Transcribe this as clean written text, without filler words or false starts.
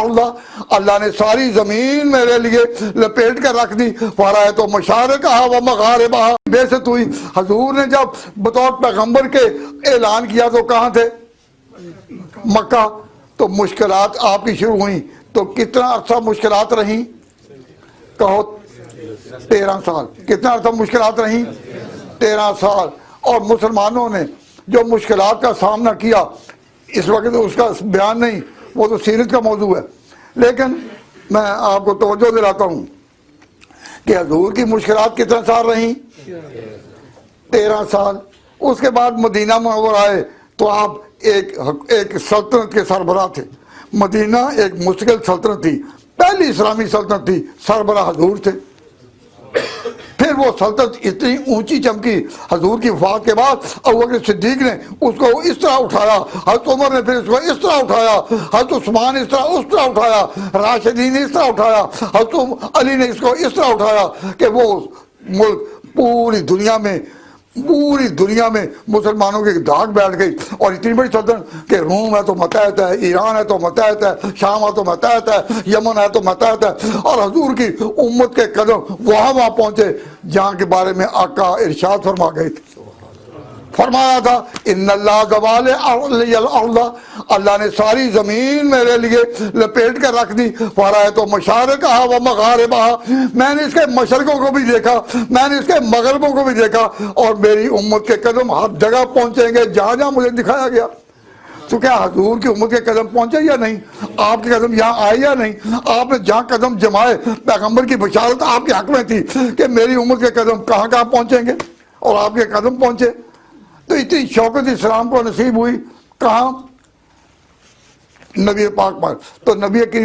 اللہ نے ساری زمین میرے لیے لپیٹ کر رکھ دی. فرأیت مشارقہا و مغاربہا. بے ست ہوئی. حضور نے جب بطور پیغمبر کے اعلان کیا تو کہاں تھے؟ مکہ. تو مشکلات آپ کی شروع ہوئیں تو کتنا عرصہ مشکلات رہیں؟ کہو 13 سال. کتنا عرصہ مشکلات رہیں؟ 13 سال. اور مسلمانوں نے جو مشکلات کا سامنا کیا اس وقت اس کا بیان نہیں، وہ تو سیرت کا موضوع ہے. لیکن میں آپ کو توجہ دلاتا ہوں کہ حضور کی مشکلات کتنا سال رہیں؟ 13 سال. اس کے بعد مدینہ منور آئے تو آپ ایک سلطنت کے سربراہ تھے. مدینہ ایک مستقل سلطنت تھی، پہلی اسلامی سلطنت تھی، سربراہ حضور تھے. پھر وہ سلطنت اتنی اونچی چمکی حضور کی وفات کے بعد، ابوبکر صدیق نے اس کو اس طرح اٹھایا، حضرت عمر نے پھر اس کو اس طرح اٹھایا، حضرت عثمان اس طرح اٹھایا، راشدین نے اس طرح اٹھایا، حضرت علی نے اس کو اس طرح اٹھایا کہ وہ ملک پوری دنیا میں مسلمانوں کی داغ بیٹھ گئی. اور اتنی بڑی سلطنت کہ روم ہے تو متحد ہے، ایران ہے تو متحد ہے، شام ہے تو متحد ہے، یمن ہے تو متحد ہے. اور حضور کی امت کے قدم وہاں پہنچے جہاں کے بارے میں آقا ارشاد فرما گئے تھے. فرمایا تھا ان اللہ زوال علیہ الارض. اللہ نے ساری زمین میرے لیے لپیٹ کر رکھ دی. فرأیت مشارقہا و مغاربہا. میں نے اس کے مشرقوں کو بھی دیکھا، میں نے اس کے مغربوں کو بھی دیکھا، اور میری امت کے قدم ہر جگہ پہنچیں گے جہاں جہاں مجھے دکھایا گیا. تو کیا حضور کی امت کے قدم پہنچے یا نہیں؟ آپ کے قدم یہاں آئے یا نہیں؟ آپ نے جہاں قدم جمائے، پیغمبر کی بشارت آپ کے حق میں تھی کہ میری امت کے قدم کہاں کہاں پہنچیں گے، اور آپ کے قدم پہنچے. تو اتنی شوکت اسلام کو نصیب ہوئی کہاں؟ نبی پاک پر. تو نبی کی